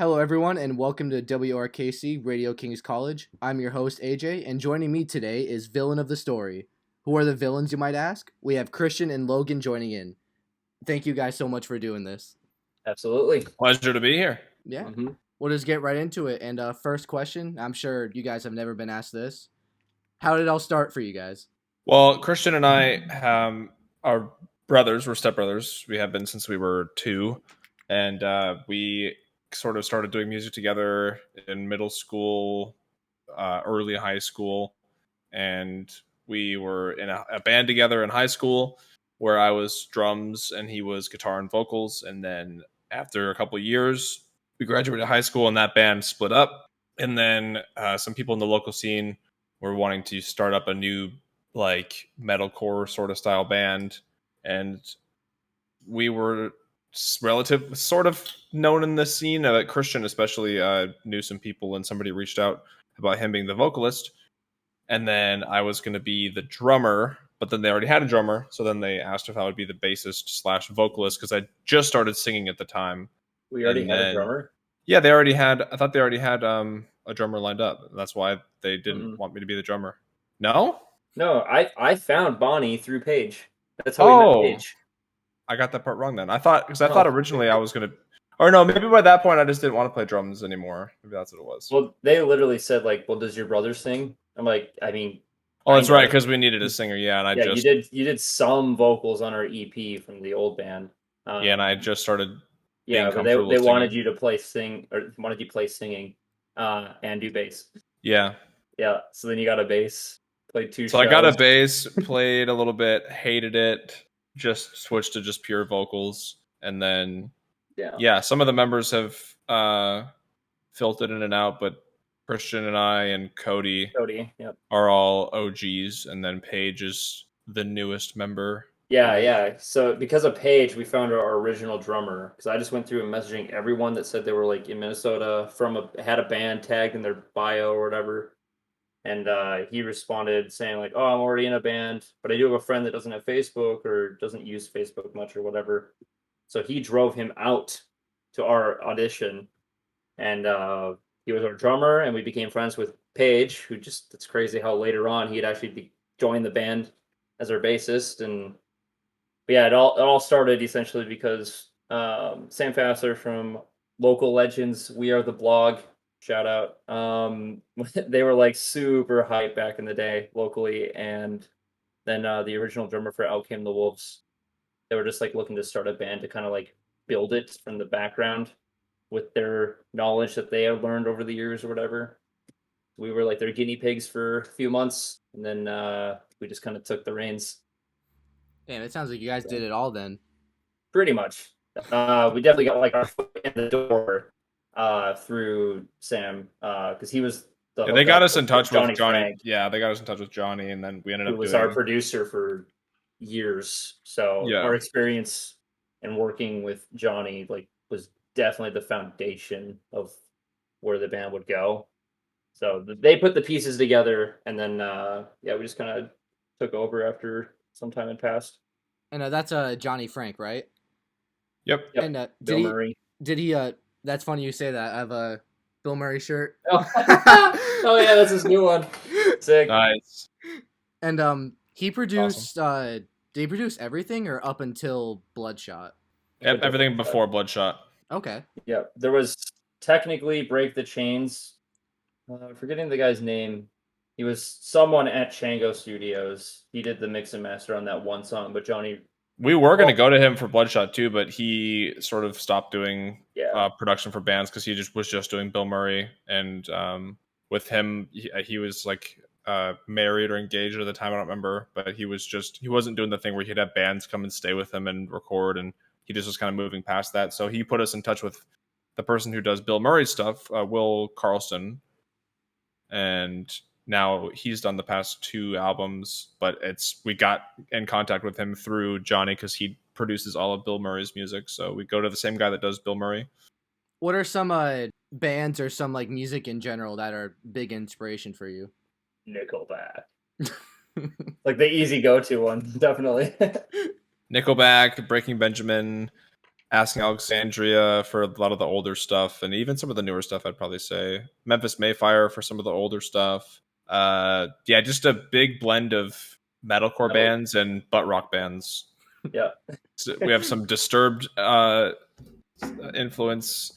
Hello, everyone, and welcome to WRKC Radio Kings College. I'm your host, AJ, and joining me today is Villain of the Story. Who are the villains, you might ask? We have Christian and Logan joining in. Thank you guys so much for doing this. Absolutely. Pleasure to be here. Yeah. Mm-hmm. We'll just get right into it. And first question, I'm sure you guys have never been asked this. How did it all start for you guys? Well, Christian and I are brothers. We're stepbrothers. We have been since we were 2. And we sort of started doing music together in middle school, early high school. And we were in a band together in high school where I was drums and he was guitar and vocals. And then after a couple of years, we graduated high school and that band split up. And then some people in the local scene were wanting to start up a new like metalcore sort of style band, and we were sort of known in the scene. Christian especially knew some people, and somebody reached out about him being the vocalist. And then I was going to be the drummer, but then they already had a drummer, so then they asked if I would be the bassist / vocalist because I just started singing at the time. We already had a drummer? Yeah, they already had. I thought they already had a drummer lined up. That's why they didn't want me to be the drummer. No, I found Bonnie through Paige. That's how we met Paige. I got that part wrong then. I thought originally I was gonna, or no, maybe by that point I just didn't want to play drums anymore. Maybe that's what it was. Well, they literally said like, "Well, does your brother sing?" I'm like, I mean, oh, that's right, because we needed a singer. Yeah, and you did some vocals on our EP from the old band. Yeah, and I just started. Yeah, but they wanted you to play singing and do bass. Yeah. Yeah. So then you got a bass, played 2 shows. So I got a bass, played a little bit, hated it, just switched to just pure vocals, and then some of the members have filtered in and out, but Christian and I and Cody yep, are all OGs, and then Paige is the newest member. Yeah. So because of Paige, we found our original drummer. Because I just went through and messaging everyone that said they were like in Minnesota had a band tagged in their bio or whatever, and he responded saying like, "Oh, I'm already in a band, but I do have a friend that doesn't have Facebook or doesn't use Facebook much or whatever." So he drove him out to our audition, and he was our drummer, and we became friends with Paige, who it's crazy how later on he'd actually joined the band as our bassist. And but yeah, it all started essentially because Sam Fassler from Local Legends, We Are the Blog, shout out. They were like super hype back in the day locally, and then the original drummer for Out Came the Wolves, they were just like looking to start a band to kind of like build it from the background with their knowledge that they had learned over the years or whatever. We were like their guinea pigs for a few months, and then we just kind of took the reins. Damn, it sounds like you guys did it all then. Pretty much. We definitely got like our foot in the door through Sam, because he was they got us in touch with Johnny. Frank, yeah, they got us in touch with Johnny, and then we ended up who was our producer for years. So our experience in working with Johnny was definitely the foundation of where the band would go. So they put the pieces together, and then we just kind of took over after some time had passed. And that's Johnny Frank, right? Yep. And Bill Murray. Did he? That's funny you say that. I have a Bill Murray shirt. Oh yeah, that's his new one. Sick. Nice. And he produced. Awesome. Did he produce everything or up until Bloodshot? Everything before Bloodshot. Okay. Yeah, there was technically Break the Chains. Forgetting the guy's name. He was someone at Shango Studios. He did the mix and master on that one song, but Johnny... We were going to go to him for Bloodshot too, but he sort of stopped doing production for bands because he was just doing Bill Murray. And with him, he was like married or engaged at the time. I don't remember, but he wasn't doing the thing where he'd have bands come and stay with him and record, and he just was kind of moving past that. So he put us in touch with the person who does Bill Murray stuff, Will Carlson, and now he's done the past 2 albums, but we got in contact with him through Johnny because he produces all of Bill Murray's music. So we go to the same guy that does Bill Murray. What are some bands or some like music in general that are big inspiration for you? Nickelback. Like the easy go-to one, definitely. Nickelback, Breaking Benjamin, Asking Alexandria for a lot of the older stuff, and even some of the newer stuff. I'd probably say Memphis Mayfire for some of the older stuff. Yeah, just a big blend of metalcore bands and butt rock bands. Yeah, So we have some Disturbed influence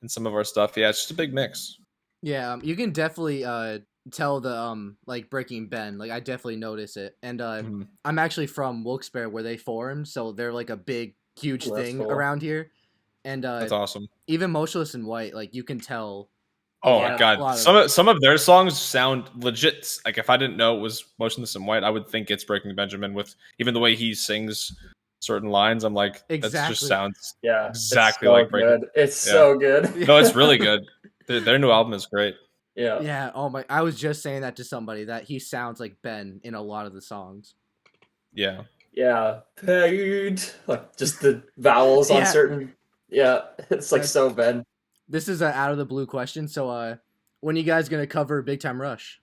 in some of our stuff. Yeah, it's just a big mix. Yeah, you can definitely tell the like Breaking Ben. Like I definitely notice it. And I'm actually from Wilkes Barre where they formed, so they're like a big, huge thing cool. around here. And That's awesome. Even Motionless in White, like you can tell. Oh my god, some of their songs sound legit. Like if I didn't know it was Motionless in White, I would think it's Breaking Benjamin. With even the way he sings certain lines, I'm like, that just sounds exactly so like Breaking. It's so good. No, it's really good. Their new album is great. Yeah. Yeah. Oh my! I was just saying that to somebody that he sounds like Ben in a lot of the songs. Yeah. Yeah. Paid. Like just the vowels on certain. Yeah, it's like so Ben. This is an out of the blue question. So, when you guys gonna cover Big Time Rush?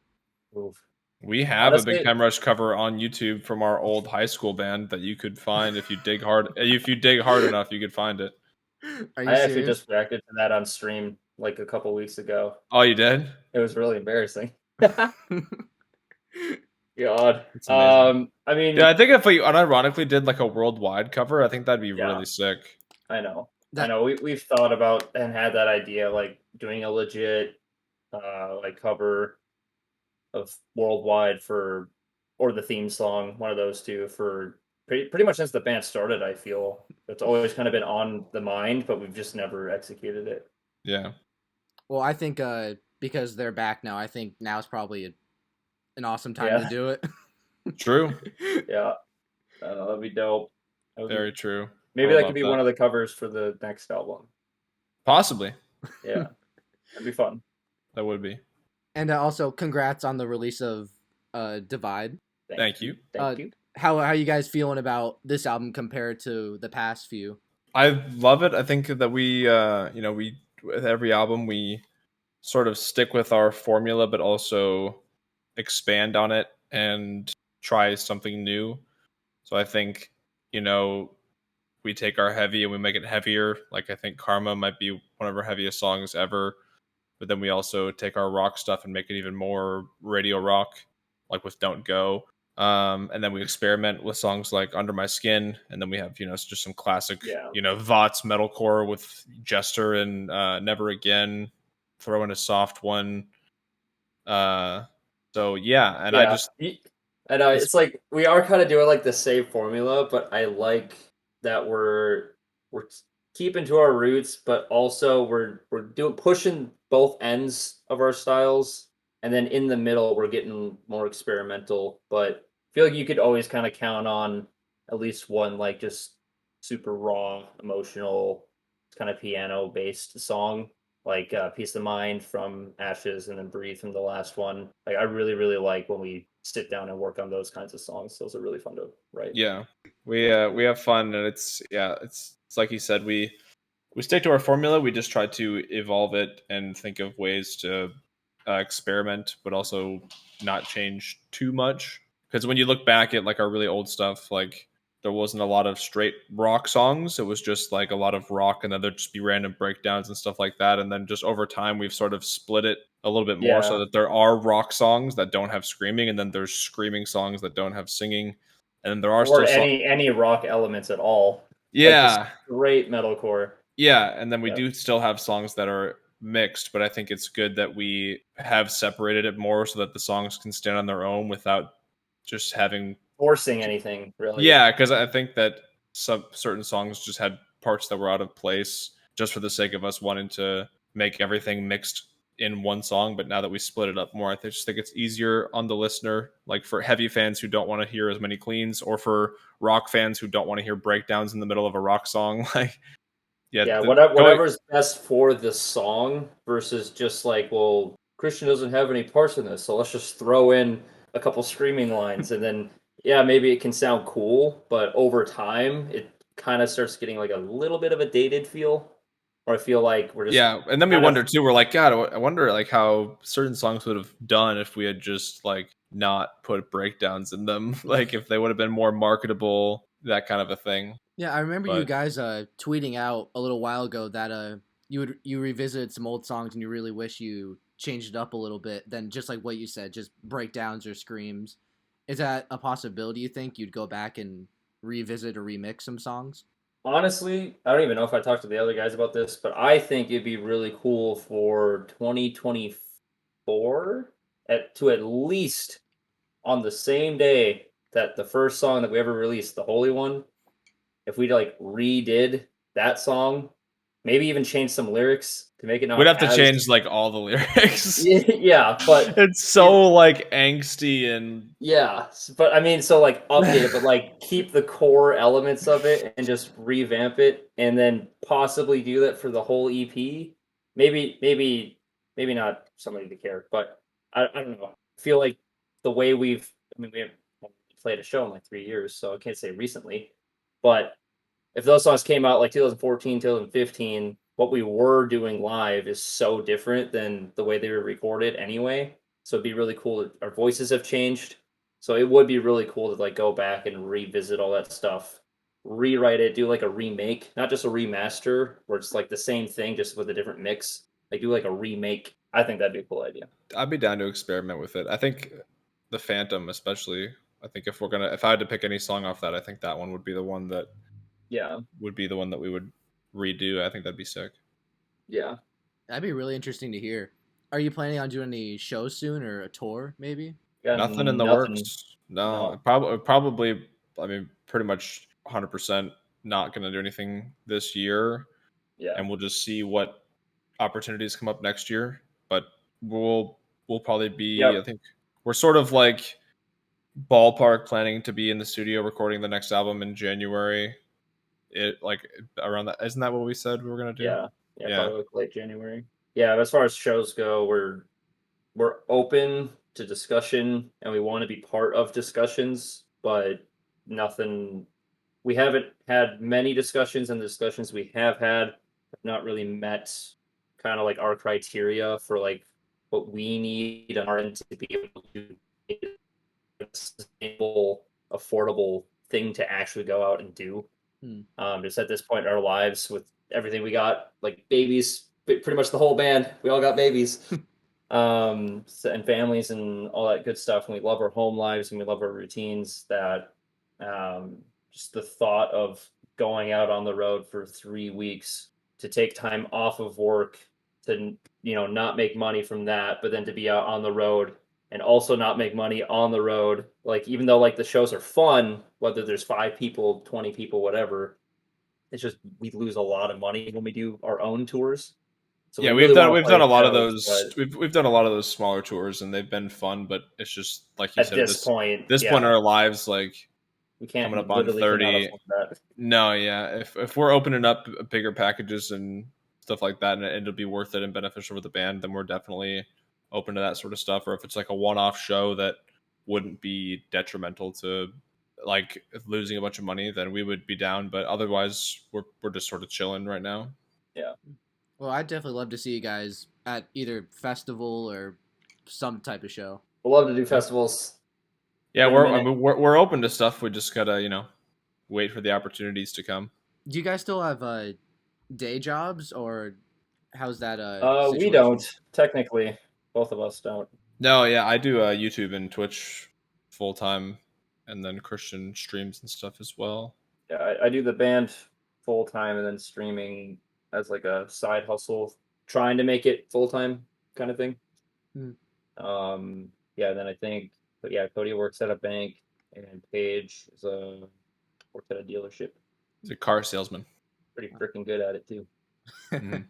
Oof. We have a Big Time Rush cover on YouTube from our old high school band that you could find if you dig hard. If you dig hard enough, you could find it. I actually just reacted to that on stream like a couple weeks ago. Oh, you did? It was really embarrassing. God. I mean, yeah, I think if we unironically did like a worldwide cover, I think that'd be really sick. I know. We've thought about and had that idea, like doing a legit like cover of worldwide or the theme song, one of those two, for pretty much since the band started. I feel it's always kind of been on the mind, but we've just never executed it. Yeah. Well, I think because they're back now, I think now is probably an awesome time to do it. True. Yeah. That'd be dope. Very true. Maybe that could be one of the covers for the next album. Possibly. Yeah. That'd be fun. That would be. And also, congrats on the release of Divide. Thank you. Thank you. How you guys feeling about this album compared to the past few? I love it. I think that we with every album we sort of stick with our formula, but also expand on it and try something new. So I think, we take our heavy and we make it heavier. Like I think Karma might be one of our heaviest songs ever. But then we also take our rock stuff and make it even more radio rock, like with Don't Go. And then we experiment with songs like Under My Skin. And then we have, just some classic, Vots metalcore with Jester and Never Again. Throw in a soft one. I just... I know, it's like we are kind of doing like the same formula, but I like that we're keeping to our roots, but also we're pushing both ends of our styles, and then in the middle we're getting more experimental. But I feel like you could always kind of count on at least one like just super raw, emotional, kind of piano based song, like Peace of Mind from Ashes and then Breathe from the last one. Like I really, really like when we sit down and work on those kinds of songs. Those are really fun to write. Yeah, we have fun, and it's like you said, we stick to our formula. We just try to evolve it and think of ways to experiment, but also not change too much. Because when you look back at like our really old stuff, like there wasn't a lot of straight rock songs. It was just like a lot of rock, and then there'd just be random breakdowns and stuff like that. And then just over time, we've sort of split it a little bit more so that there are rock songs that don't have screaming, and then there's screaming songs that don't have singing, and then there are still any rock elements at all. Yeah, like great metalcore. Yeah, and then we do still have songs that are mixed, but I think it's good that we have separated it more so that the songs can stand on their own without just forcing anything, really. Yeah, because I think that certain songs just had parts that were out of place just for the sake of us wanting to make everything mixed in one song. But now that we split it up more, I just think it's easier on the listener, like for heavy fans who don't want to hear as many cleans, or for rock fans who don't want to hear breakdowns in the middle of a rock song. Like, whatever's best for the song versus just like, well, Christian doesn't have any parts in this, so let's just throw in a couple screaming lines, and then maybe it can sound cool, but over time it kind of starts getting like a little bit of a dated feel. Or I feel like we're just and then we wonder too. We're like, God, I wonder like how certain songs would have done if we had just like not put breakdowns in them. Like if they would have been more marketable, that kind of a thing. Yeah, I remember you But guys tweeting out a little while ago that you revisited some old songs and you really wish you changed it up a little bit than just like what you said, just breakdowns or screams. Is that a possibility? You think you'd go back and revisit or remix some songs? Honestly, I don't even know if I talked to the other guys about this, but I think it'd be really cool for 2024 at least on the same day that the first song that we ever released, the Holy One, if we like redid that song, maybe even change some lyrics to make it we'd not have to as change like all the lyrics. yeah, but It's so like angsty and yeah, but I mean, so like update it, but like keep the core elements of it and just revamp it, and then possibly do that for the whole EP. Maybe not somebody to care, but I don't know. I feel like the way I mean, we haven't played a show in like 3 years, so I can't say recently, but if those songs came out like 2014, 2015, what we were doing live is so different than the way they were recorded anyway. So it'd be really cool that our voices have changed. So it would be really cool to like go back and revisit all that stuff, rewrite it, do like a remake, not just a remaster where it's like the same thing just with a different mix. Like do like a remake. I think that'd be a cool idea. I'd be down to experiment with it. I think the Phantom, especially. I think if I had to pick any song off that, I think that one would be the one that Yeah, we would redo. I think that'd be sick. yeah. That'd be really interesting to hear. Are you planning on doing any shows soon or a tour maybe? Got Nothing in the nothing. works. No, No. probably. I mean, pretty much 100% not going to do anything this year, Yeah. and we'll just see what opportunities come up next year. But we'll probably be. I Yep. think we're sort of like ballpark planning to be in the studio recording the next album in January. It like around that. Isn't that what we said we were gonna do? Yeah. Yeah, Yeah. probably like late January. Yeah, but as far as shows go, we're open to discussion and we want to be part of discussions, but nothing we haven't had many discussions, and the discussions we have had have not really met kind of like our criteria for like what we need on our end to be able to make a sustainable, affordable thing to actually go out and do. Hmm. Just at this point in our lives with everything we got, like babies, pretty much the whole band, we all got babies, and families and all that good stuff. And we love our home lives and we love our routines. That just the thought of going out on the road for 3 weeks to take time off of work to not make money from that, but then to be out on the road and also not make money on the road. Like even though like the shows are fun, whether there's 5 people, 20 people, whatever, it's just we lose a lot of money when we do our own tours. So we Yeah, really want to we've play done a lot of shows, those. but We've done a lot of those smaller tours, and they've been fun. But it's just like you at said, this point, this point in yeah, our lives, like we coming can't up on literally cannot 30. afford that. No, yeah. If we're opening up bigger packages and stuff like that, and it'll be worth it and beneficial for the band, then we're definitely open to that sort of stuff. Or if it's like a one-off show that wouldn't be detrimental to like losing a bunch of money, then we would be down. But otherwise, we're just sort of chilling right now. Yeah, Well, I'd definitely love to see you guys at either festival or some type of show. we'll love to do Yeah, festivals. yeah. Been a minute. We're open to stuff. We just gotta wait for the opportunities to come. Do you guys still have day jobs or how's that We situation? don't technically. Both of us don't. No, yeah, I do YouTube and Twitch full time, and then Christian streams and stuff as well. Yeah, I do the band full time and then streaming as like a side hustle, trying to make it full time kind of thing. Hmm. Yeah, then I think, but yeah, Cody works at a bank and Paige works at a dealership. He's a car salesman. Pretty freaking good at it too. Mhm.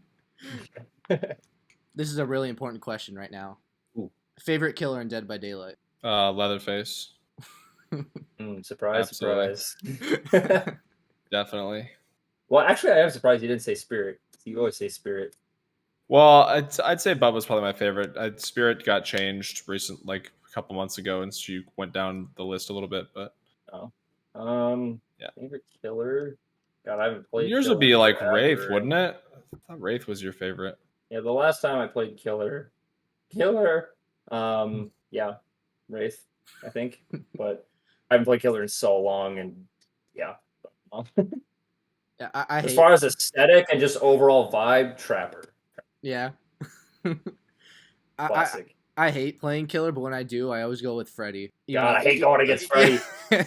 This is a really important question right now. Ooh. Favorite killer in Dead by Daylight? Leatherface, Surprise, Absolutely. surprise. definitely. Well, actually, I am surprised you didn't say Spirit. You always say Spirit. Well, I'd say Bubba's probably my favorite. Spirit got changed like a couple months ago, and she went down the list a little bit. But Oh, Yeah. favorite killer. God, I haven't played. yours Killer would be in like forever. Wraith, wouldn't it? I thought Wraith was your favorite. Yeah, the last time I played Killer, yeah, Wraith, I think, but I haven't played Killer in so long, and yeah. Yeah, I As hate. far as aesthetic and just overall vibe, Trapper. Yeah. I, I Classic. I hate playing killer, but when I do, I always go with Freddy. God, I hate going against Freddy. Yeah.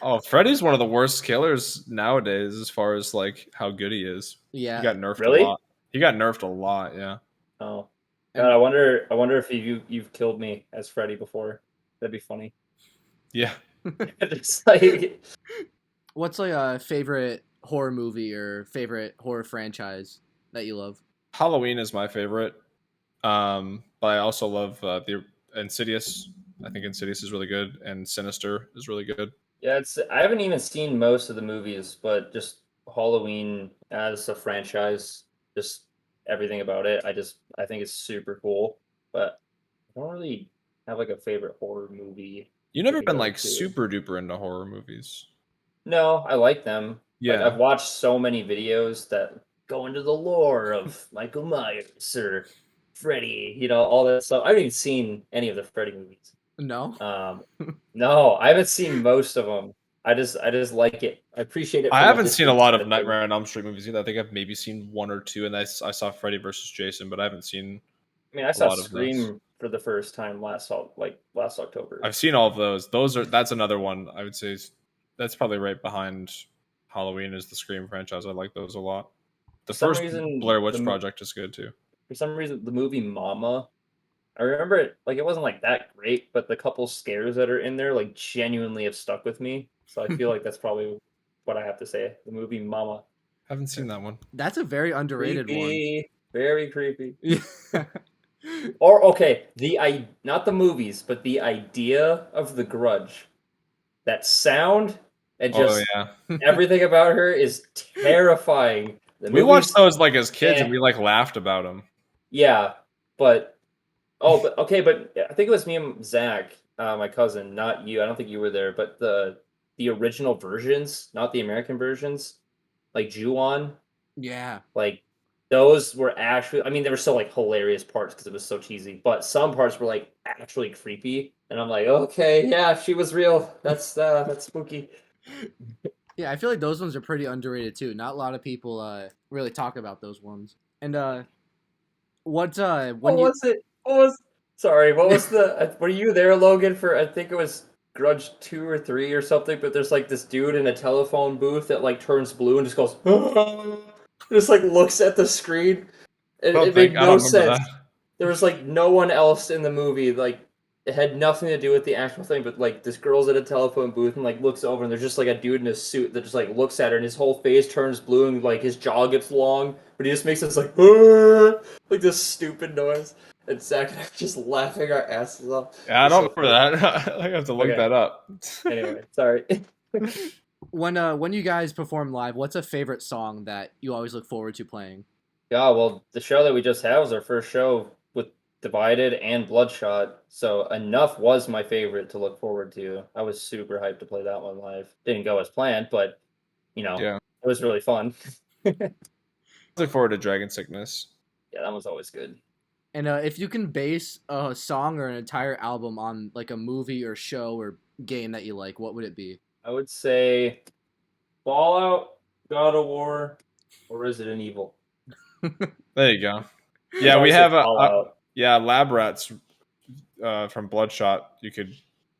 Oh, Freddy's one of the worst killers nowadays as far as like how good he is. He Yeah. got nerfed a Really? lot. He got nerfed a lot, yeah. Oh. And- God, I wonder if you've killed me as Freddy before. That'd be funny. Yeah. Just like What's like a favorite horror movie or favorite horror franchise that you love? Halloween is my favorite. But I also love the Insidious. I think Insidious is really good, and Sinister is really good. yeah, I haven't even seen most of the movies, but just Halloween as a franchise, just everything about it, I think it's super cool. But I don't really have like a favorite horror movie You've with never been like regard to. super duper into horror movies. No, I like them. Like Yeah. I've watched so many videos that go into the lore of Michael Myers or Freddy, all that stuff. I haven't even seen any of the Freddy movies. No. No, I haven't seen most of them. I just like it. I appreciate it I from a haven't seen a distance lot kind of of thing. Nightmare on Elm Street movies either. I think I've maybe seen one or two, and I saw Freddy versus Jason, but I haven't seen I mean, I a saw lot of those. Scream for the first time last October. I've seen all of those. That's another one I would say that's probably right behind Halloween is the Scream franchise. I like those a lot. The For some first reason, Blair Witch Project is good too. the movie Mama, I remember it like it wasn't like that great, but the couple scares that are in there like genuinely have stuck with me. So I feel like that's probably what I have to say. The movie Mama. Haven't seen that one. That's a very underrated Creepy. Very creepy. one. Or okay, not the movies, but the idea of The Grudge. That sound and Oh just yeah, everything about her is terrifying. The we watched movies, those like as kids, eh. and we like laughed about them. yeah, but okay, but I think it was me and Zach, my cousin, not you. I don't think you were there, but the original versions, not the American versions, like Ju-on, Yeah. like those were actually. I mean, there were still like hilarious parts because it was so cheesy, but some parts were like actually creepy, and I'm like, okay, yeah, she was real. That's spooky. Yeah, I feel like those ones are pretty underrated too. Not a lot of people really talk about those ones. And what when What you was it? Sorry, what was the? Were you there, Logan? For I think it was Grudge 2 or 3 or something. But there's like this dude in a telephone booth that like turns blue and just goes, just like looks at the screen. It made I no don't remember sense. that. There was like no one else in the movie. Like it had nothing to do with the actual thing. But like this girl's at a telephone booth and like looks over and there's just like a dude in a suit that just like looks at her and his whole face turns blue and like his jaw gets long. But he just makes this like like this stupid noise. And Zach and I are just laughing our asses off. Yeah, I It's don't so remember that. I have to look Okay. that up. Anyway, sorry. when you guys perform live, what's a favorite song that you always look forward to playing? Yeah, well, the show that we just had was our first show with Divided and Bloodshot, so Enough was my favorite to look forward to. I was super hyped to play that one live. Didn't go as planned, but Yeah, it was really fun. look forward to Dragon Sickness. Yeah, that was always good. And if you can base a song or an entire album on like a movie or show or game that you like, what would it be? I would say Fallout, God of War, or Resident Evil. There you go. I'd Yeah, probably we say have Fallout. Lab Rats from Bloodshot. You could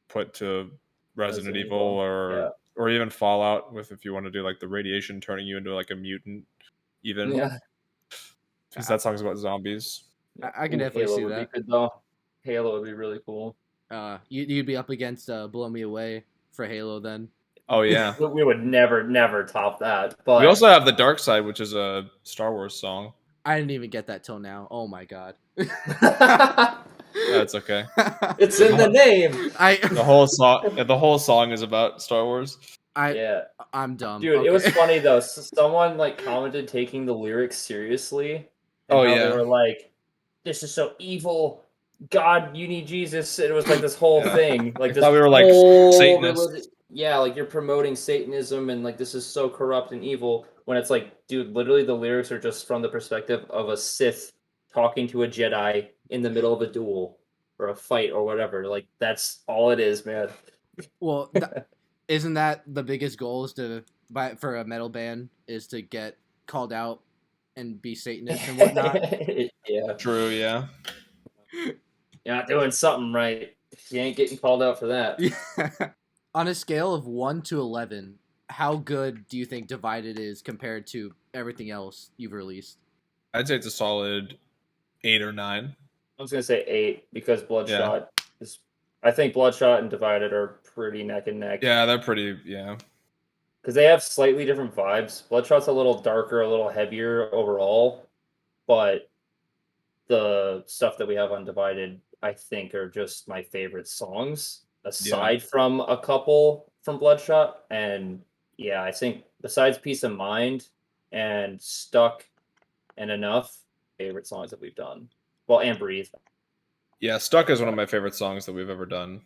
put to Resident Evil Yeah. or even Fallout with if you want to do like the radiation turning you into like a mutant, even Yeah. because that song's about zombies. I can Ooh, definitely Halo see would that. be good though. Halo would be really cool. You'd be up against Blow Me Away for Halo then. Oh yeah. We would never top that. But We also have the Dark Side, which is a Star Wars song. I didn't even get that till now. Oh my god. That's okay. it's in the name. The whole song is about Star Wars. Yeah, I'm dumb. dude, Okay. it was funny though. Someone like commented taking the lyrics seriously. And Oh, how yeah. they were like, "This is so evil. God, you need Jesus." It was like this whole Yeah. thing. Like I this thought we were like whole Satanists. yeah, like you're promoting Satanism and like this is so corrupt and evil. When it's like, dude, literally the lyrics are just from the perspective of a Sith talking to a Jedi in the middle of a duel or a fight or whatever. Like that's all it is, man. Well, isn't that the biggest goal is to for a metal band is to get called out and be Satanist and whatnot. Yeah. True, yeah. You're not doing something right. You ain't getting called out for that. On a scale of 1 to 11, how good do you think Divided is compared to everything else you've released? I'd say it's a solid 8 or 9. I was gonna say 8 because Bloodshot is. I think Bloodshot and Divided are pretty neck and neck. Yeah, they're pretty. Yeah, because they have slightly different vibes. Bloodshot's a little darker, a little heavier overall, but the stuff that we have on Divided, I think, are just my favorite songs, aside from a couple from Bloodshot. And yeah, I think besides Peace of Mind and Stuck and Enough, favorite songs that we've done. Well, and Breathe. Yeah, Stuck is one of my favorite songs that we've ever done.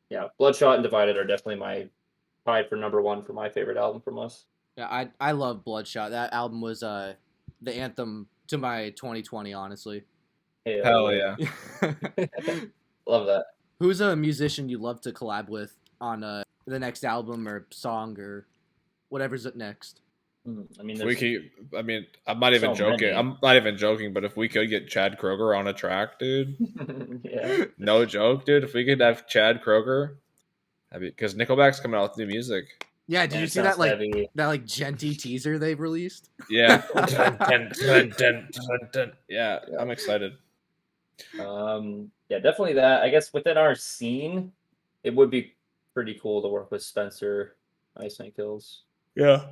Yeah, Bloodshot and Divided are definitely tied for number 1 for my favorite album from us. Yeah, I love Bloodshot. That album was the anthem to my 2020, honestly. Hell yeah. Love that. Who's a musician you love to collab with on the next album or song or whatever's up next? I mean, I'm not even so joking. many. I'm not even joking, but if we could get Chad Kroeger on a track, dude. Yeah. No joke, dude. If we could have Chad Kroeger, because Nickelback's coming out with new music. Yeah, did you see that that Genty teaser they've released? Yeah. Yeah, I'm excited. Yeah, definitely that. I guess within our scene, it would be pretty cool to work with Spencer, Ice Nine Kills. Yeah,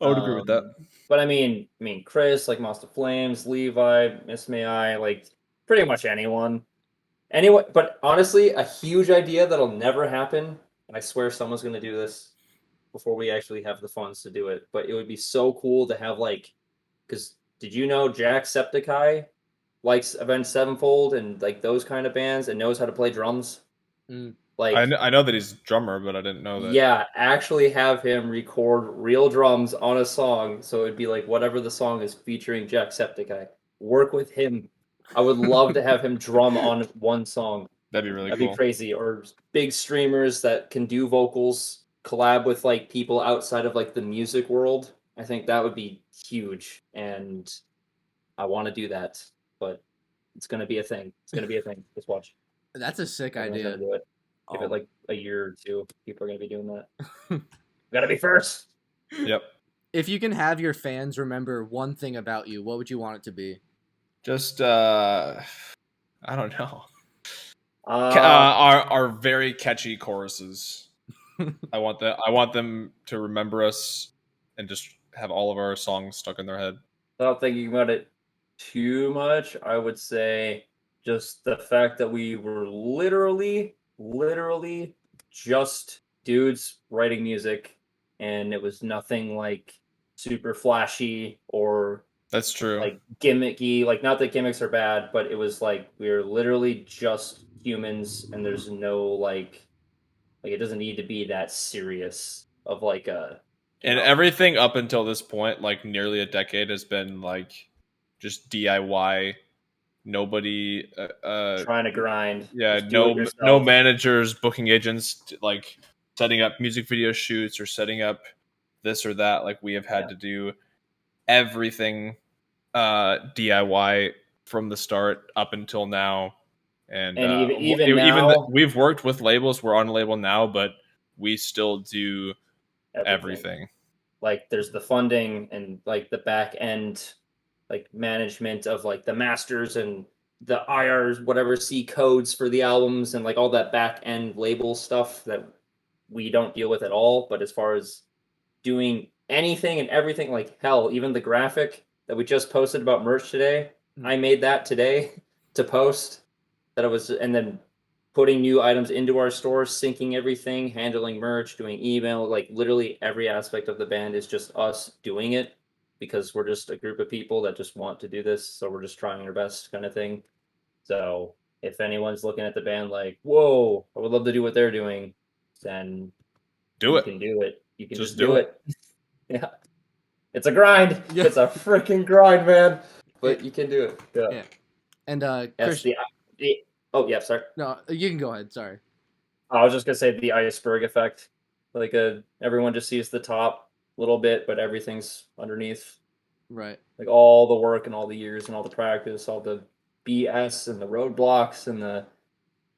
I would agree with that. But I mean, Chris, like Master Flames, Levi, Miss May I, like pretty much anyone. But honestly, a huge idea that'll never happen, and I swear someone's gonna do this before we actually have the funds to do it. But it would be so cool to have because did you know Jacksepticeye likes Avenged Sevenfold and like those kind of bands and knows how to play drums? I know that he's a drummer, but I didn't know that. Yeah, actually have him record real drums on a song, so it'd be like whatever the song is featuring Jacksepticeye. Work with him. I would love to have him drum on one song. That'd be really cool. That'd be crazy. Or big streamers that can do vocals collab with like people outside of like the music world. I think that would be huge, and I want to do that, but it's gonna be a thing. It's gonna be a thing. Just watch. That's a sick Everyone's idea. gonna do it. Give it like a year or 2. People are gonna be doing that. Gotta be first. Yep. If you can have your fans remember one thing about you, what would you want it to be? Just I don't know. Our very catchy choruses. I want them to remember us and just have all of our songs stuck in their head. Without thinking about it too much, I would say just the fact that we were literally just dudes writing music, and it was nothing like super flashy or that's true, like gimmicky. Like, not that gimmicks are bad, but it was like we were literally just humans, and there's no like it doesn't need to be that serious of like a. And everything up until this point, like nearly a decade, has been like just DIY. Nobody trying to grind. Yeah, no managers, booking agents, like setting up music video shoots or setting up this or that. Like, we have had to do everything DIY from the start up until now. And even now, we've worked with labels. We're on a label now, but we still do everything. Like, there's the funding and like the back end, like management of like the masters and the IRs, whatever C codes for the albums and like all that back end label stuff that we don't deal with at all. But as far as doing anything and everything, like hell, even the graphic that we just posted about merch today, I made that today to post. And then putting new items into our store, syncing everything, handling merch, doing email, like literally every aspect of the band is just us doing it. Because we're just a group of people that just want to do this, so we're just trying our best kind of thing. So if anyone's looking at the band like, whoa, I would love to do what they're doing, then you can do it. You can just do it. Yeah. It's a grind. Yeah. It's a freaking grind, man. But you can do it. Yeah. And sorry. No, you can go ahead. Sorry. I was just gonna say the iceberg effect. Like everyone just sees the top, little bit, but everything's underneath. Right. Like all the work and all the years and all the practice, all the BS and the roadblocks and the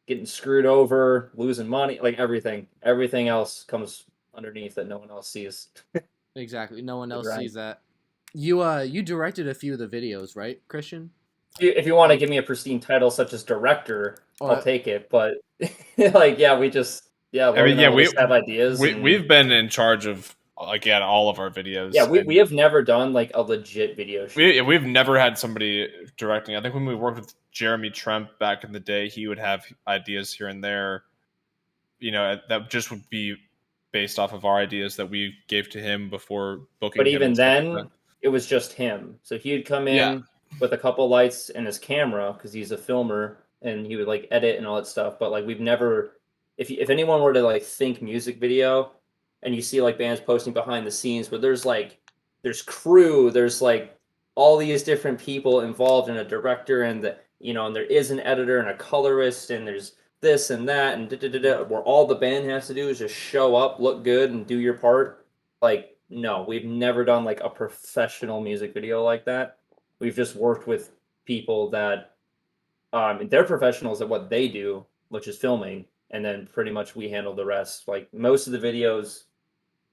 getting screwed over, losing money, like everything. Everything else comes underneath that no one else sees. Exactly. No one else Right. sees that. You directed a few of the videos, right, Christian? If you want to give me a pristine title such as director, Or I'll take it. But like, yeah, we just I mean, Logan and yeah, I will just have ideas. And we've been in charge of again all of our videos. yeah, we and have never done like a legit video shoot. we've never had somebody directing. I think when we worked with Jeremy Tremp back in the day, he would have ideas here and there. You know, that just would be based off of our ideas that we gave to him before booking But him. even And stuff like then, that. it was just him. So he'd come Yeah. in with a couple lights and his camera because he's a filmer, and he would like edit and all that stuff. But like we've never, if anyone were to like think music video, and you see like bands posting behind the scenes where there's crew, there's like all these different people involved, and a director, and and there is an editor and a colorist, and there's this and that, and where all the band has to do is just show up, look good, and do your part. Like, no, we've never done like a professional music video like that. We've just worked with people that they're professionals at what they do, which is filming, and then pretty much we handle the rest. Like most of the videos,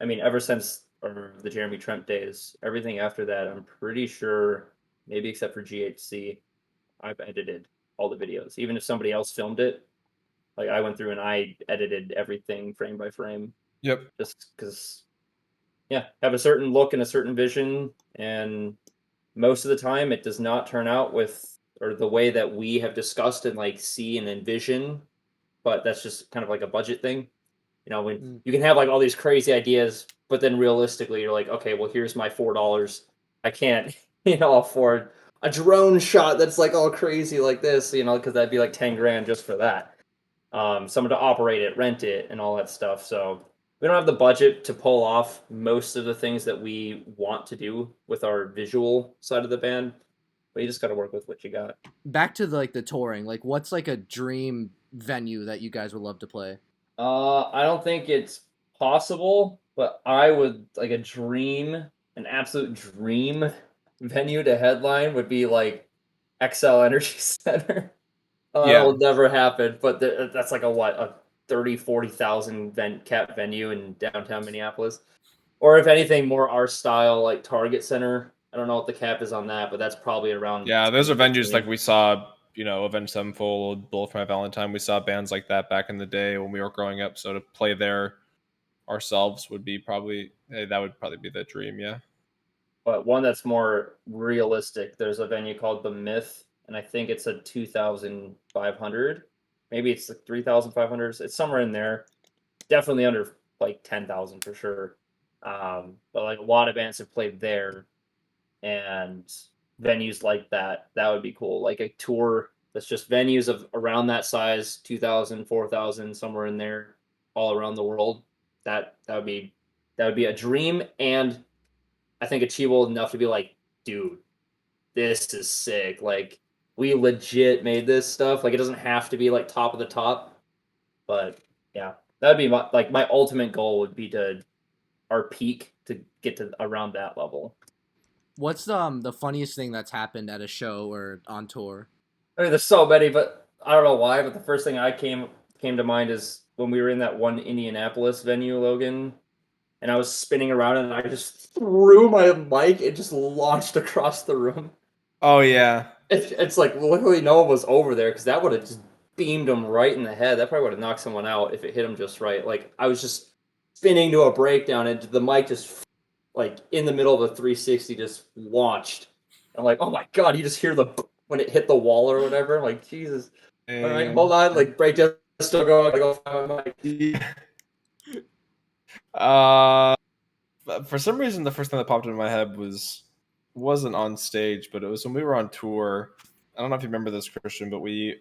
I mean, ever since the Jeremy Trent days, everything after that, I'm pretty sure, maybe except for GHC, I've edited all the videos. Even if somebody else filmed it, like I went through and I edited everything frame by frame, Yep. just because, yeah, have a certain look and a certain vision, and most of the time it does not turn out with or the way that we have discussed and like see and envision. But that's just kind of like a budget thing. When you can have like all these crazy ideas, but then realistically you're like, okay, well here's my $4. I can't, afford a drone shot that's like all crazy like this, because that'd be like 10 grand just for that. Someone to operate it, rent it, and all that stuff. So we don't have the budget to pull off most of the things that we want to do with our visual side of the band. But you just got to work with what you got. back to the touring. Like, what's like a dream venue that you guys would love to play? I don't think it's possible, but I would like an absolute dream venue to headline would be like XL Energy Center. Yeah. It'll never happen, but that's like a 30,000-40,000 cap venue in downtown Minneapolis. Or if anything, more our style, like Target Center. I don't know what the cap is on that, but that's probably around. Yeah, those are 10, venues 15. like we saw, Avenged Sevenfold, Bullet for My Valentine. We saw bands like that back in the day when we were growing up. So to play there ourselves would be that would probably be the dream. Yeah. But one that's more realistic, there's a venue called The Myth, and I think it's a 2,500. Maybe it's like 3,500. It's somewhere in there. Definitely under like 10,000 for sure. But like a lot of bands have played there, and venues like that would be cool. Like a tour that's just venues of around that size, 2,000, 4,000, somewhere in there, all around the world. That would be a dream, and I think achievable enough to be like, dude, this is sick. Like, we legit made this stuff. Like, it doesn't have to be like top of the top, but yeah, that'd be my ultimate goal would be to our peak to get to around that level. What's the funniest thing that's happened at a show or on tour? I mean, there's so many, but I don't know why. But the first thing I came to mind is when we were in that one Indianapolis venue, Logan, and I was spinning around and I just threw my mic. It just launched across the room. Oh yeah. It's like luckily no one was over there because that would have just beamed him right in the head. That probably would have knocked someone out if it hit him just right. Like I was just spinning to a breakdown and the mic just like in the middle of a 360 just launched. I'm like, oh my god! You just hear when it hit the wall or whatever. I'm like, Jesus. All right, hold on. Like breakdown still going. I go find my mic. For some reason, the first thing that popped into my head wasn't on stage, but it was when we were on tour. I don't know if you remember this, Christian, but we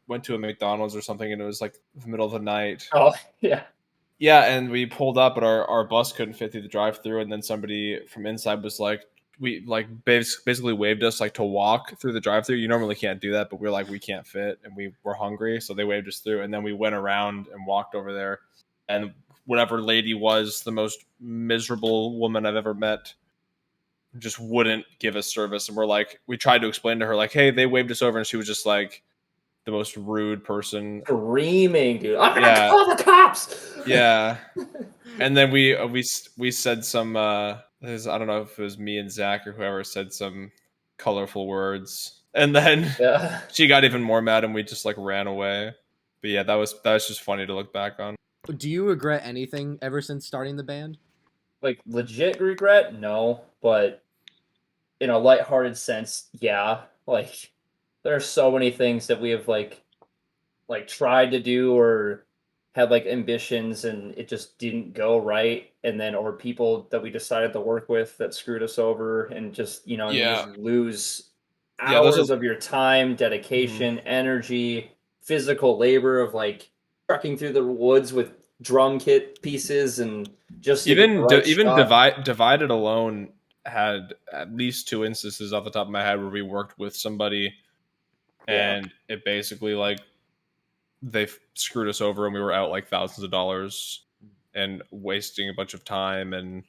went to a McDonald's or something, and it was like the middle of the night. Oh yeah. Yeah, and we pulled up, but our bus couldn't fit through the drive-thru, and then somebody from inside was like, basically waved us like to walk through the drive-thru. You normally can't do that, but we're like, we can't fit, and we were hungry, so they waved us through, and then we went around and walked over there, and whatever lady was the most miserable woman I've ever met, just wouldn't give us service. And we tried to explain to her, like, hey, they waved us over, and she was just like the most rude person. Screaming, dude. I'm gonna Yeah. call the cops. Yeah. And then we said some I don't know if it was me and Zach or whoever said some colorful words, and then Yeah. she got even more mad, and we just like ran away. But yeah, that was just funny to look back on. Do you regret anything ever since starting the band? Like legit regret, no, but in a lighthearted sense, yeah. Like there are so many things that we have like tried to do or had like ambitions and it just didn't go right, and then or people that we decided to work with that screwed us over, and just I mean, Yeah. just lose Yeah, those hours are of your time, dedication, energy, physical labor of like trekking through the woods with drum kit pieces and just to get the right even shot. divided alone had at least 2 instances off the top of my head where we worked with somebody Yeah. and it basically like they screwed us over and we were out like thousands of dollars and wasting a bunch of time, and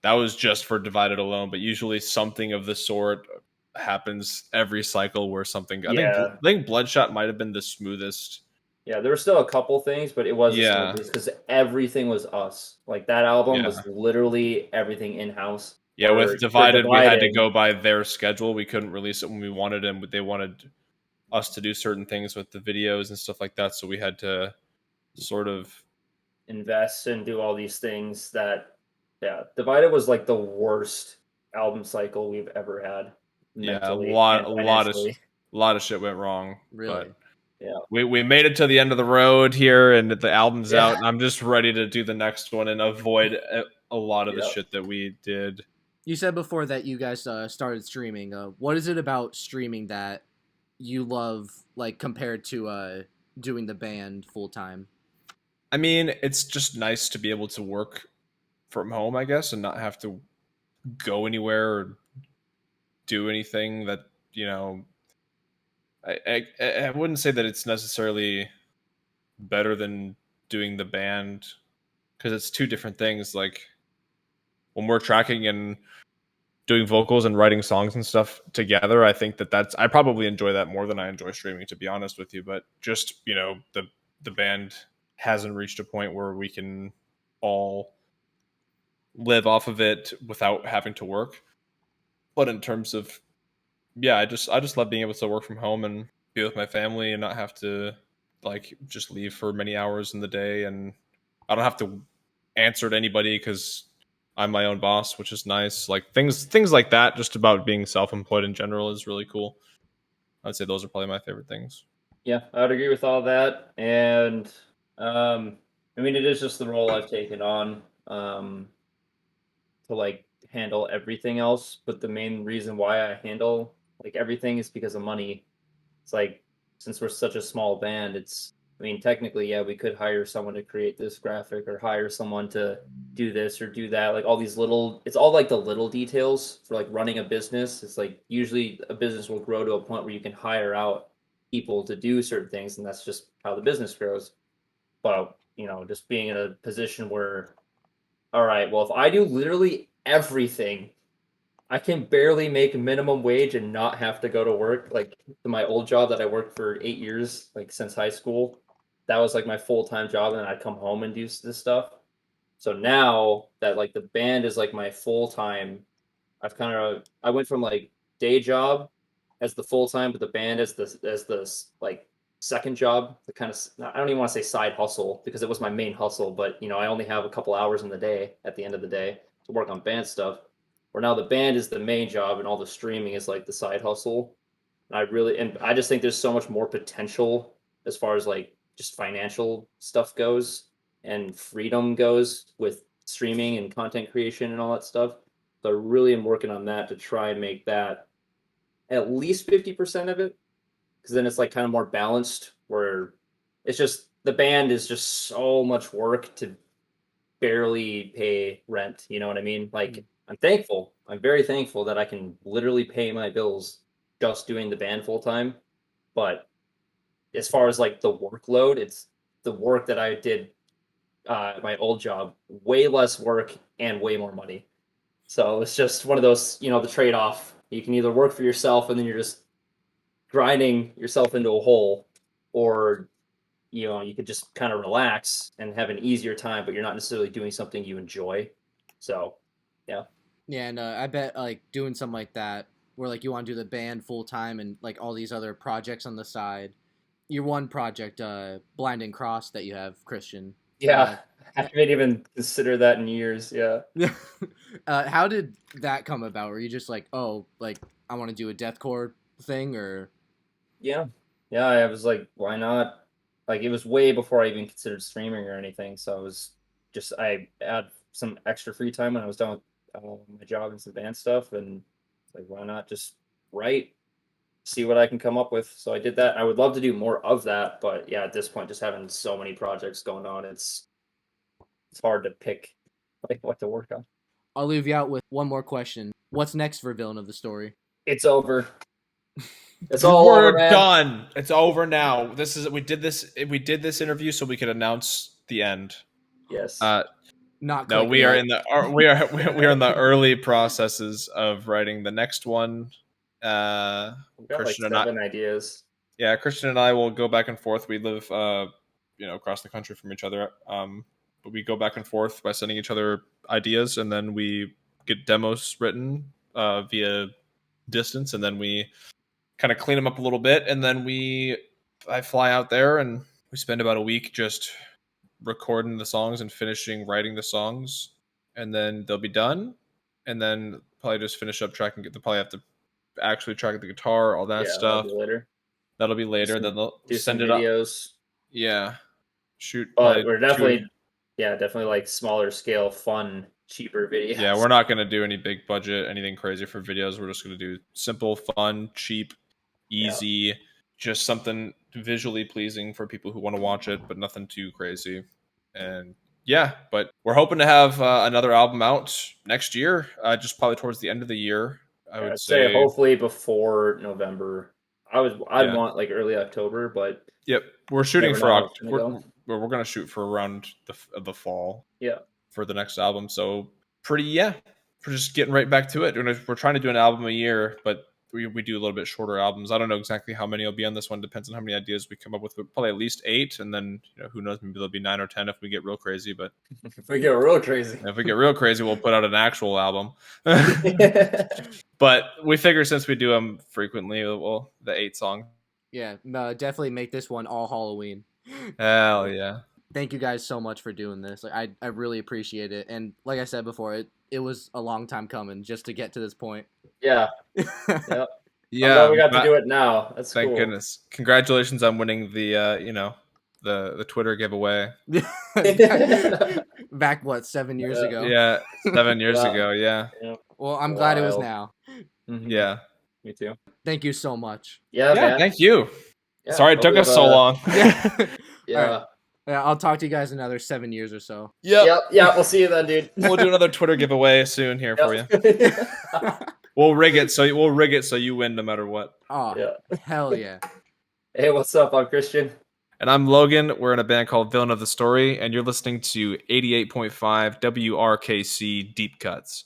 that was just for divided alone. But usually something of the sort happens every cycle where something Yeah. I think Bloodshot might have been the smoothest. Yeah, there were still a couple things, but it was the Yeah. smoothest because everything was us. Like that album Yeah. was literally everything in house. Yeah, with For Divided, we had to divided, go by their schedule. We couldn't release it when we wanted, and they wanted us to do certain things with the videos and stuff like that. So we had to sort of invest and do all these things that, yeah, divided was like the worst album cycle we've ever had yeah, mentally and financially. a lot of shit went wrong. Really? But Yeah. we made it to the end of the road here, and the album's Yeah. out, and I'm just ready to do the next one and avoid a lot of the Yep. shit that we did. You said before that you guys started streaming. What is it about streaming that you love, like compared to doing the band full time? I mean, it's just nice to be able to work from home, I guess, and not have to go anywhere or do anything that, you know, I wouldn't say that it's necessarily better than doing the band because it's 2 different things. Like when we're tracking and doing vocals and writing songs and stuff together, I think I probably enjoy that more than I enjoy streaming, to be honest with you. But just, the band hasn't reached a point where we can all live off of it without having to work. But in terms of, yeah, I just love being able to work from home and be with my family and not have to like just leave for many hours in the day, and I don't have to answer to anybody because I'm my own boss, which is nice. Like things like that, just about being self-employed in general is really cool. I'd say those are probably my favorite things. Yeah, I would agree with all that. And I mean, it is just the role I've taken on to like handle everything else. But the main reason why I handle like everything is because of money. It's like since we're such a small band, I mean, technically, yeah, we could hire someone to create this graphic or hire someone to do this or do that. Like all these little, it's all like the little details for like running a business. It's like usually a business will grow to a point where you can hire out people to do certain things, and that's just how the business grows. But, just being in a position where, all right, well, if I do literally everything, I can barely make minimum wage and not have to go to work. Like my old job that I worked for 8 years, like since high school, that was like my full-time job, and then I'd come home and do this stuff. So now that like the band is like my full-time, I went from like day job as the full-time, but the band as the like second job, the kind of, I don't even want to say side hustle because it was my main hustle, but I only have a couple hours in the day at the end of the day to work on band stuff. Where now the band is the main job and all the streaming is like the side hustle. And I just think there's so much more potential as far as like just financial stuff goes and freedom goes with streaming and content creation and all that stuff. So I really am working on that to try and make that at least 50% of it, because then it's like kind of more balanced where it's just the band is just so much work to barely pay rent. You know what I mean? Like I'm thankful. I'm very thankful that I can literally pay my bills just doing the band full time. But as far as like the workload, it's the work that I did my old job, way less work and way more money. So it's just one of those, the trade off. You can either work for yourself and then you're just grinding yourself into a hole, or you could just kind of relax and have an easier time, but you're not necessarily doing something you enjoy. So, yeah. Yeah, and I bet like doing something like that, where like you want to do the band full time and like all these other projects on the side. Your one project, Blind and Cross, that you have, Christian. Yeah. I haven't even considered that in years. Yeah. How did that come about? Were you just like, oh, like I want to do a deathcore thing, or? Yeah. Yeah. I was like, why not? Like, it was way before I even considered streaming or anything. So I had some extra free time when I was done with my job and some band stuff. And like, why not just write, see what I can come up with? So I did that. I would love to do more of that. But yeah, at this point, just having so many projects going on, it's hard to pick like what to work on. I'll leave you out with one more question. What's next for Villain of the Story? It's over. It's all We're over, man. done. It's over now. We did this interview so we could announce the end. Yes. Not no, we are in the we are in the early processes of writing the next one. We've got Christian like 7 ideas. Yeah, Christian and I will go back and forth. We live across the country from each other. But we go back and forth by sending each other ideas, and then we get demos written via distance, and then we kind of clean them up a little bit, and then I fly out there and we spend about a week just recording the songs and finishing writing the songs, and then they'll be done, and then probably just finish up tracking. They'll probably have to actually track the guitar, all that stuff. That'll be later. Then they'll send it videos. Up. Yeah, shoot. But we're definitely like smaller scale, fun, cheaper videos. Yeah, we're not gonna do any big budget, anything crazy for videos. We're just gonna do simple, fun, cheap, easy, just something visually pleasing for people who want to watch it, but nothing too crazy. And yeah, but we're hoping to have another album out next year, just probably towards the end of the year. I'd say hopefully before November. I'd want like early October, but yep, we're shooting for October. We're gonna shoot for around the fall. Yeah, for the next album. So we're just getting right back to it. We're trying to do an album a year, but we do a little bit shorter albums. I don't know exactly how many will be on this one. Depends on how many ideas we come up with. Probably at least 8, and then who knows, maybe there'll be 9 or 10 if we get real crazy. But if we get real crazy, we'll put out an actual album. But we figure since we do them frequently, the 8 song. Yeah, definitely make this one all Halloween. Hell yeah. Thank you guys so much for doing this. Like, I really appreciate it. And like I said before, it was a long time coming just to get to this point. Yeah. Yep. Yeah. I'm glad we got to do it now. That's Thank goodness. Congratulations on winning the the Twitter giveaway. Back 7 years ago? Yeah, 7 years ago, yeah. Well, I'm glad it was now. Mm-hmm. Yeah. Me too. Thank you so much. Yeah, man. Thank you. Yeah, sorry it took us so long. Yeah. Right. Yeah, I'll talk to you guys another 7 years or so. Yep. We'll see you then, dude. We'll do another Twitter giveaway soon here for you. We'll rig it so you win no matter what. Oh, hell yeah. Hey, what's up? I'm Christian. And I'm Logan. We're in a band called Villain of the Story, and you're listening to 88.5 WRKC Deep Cuts.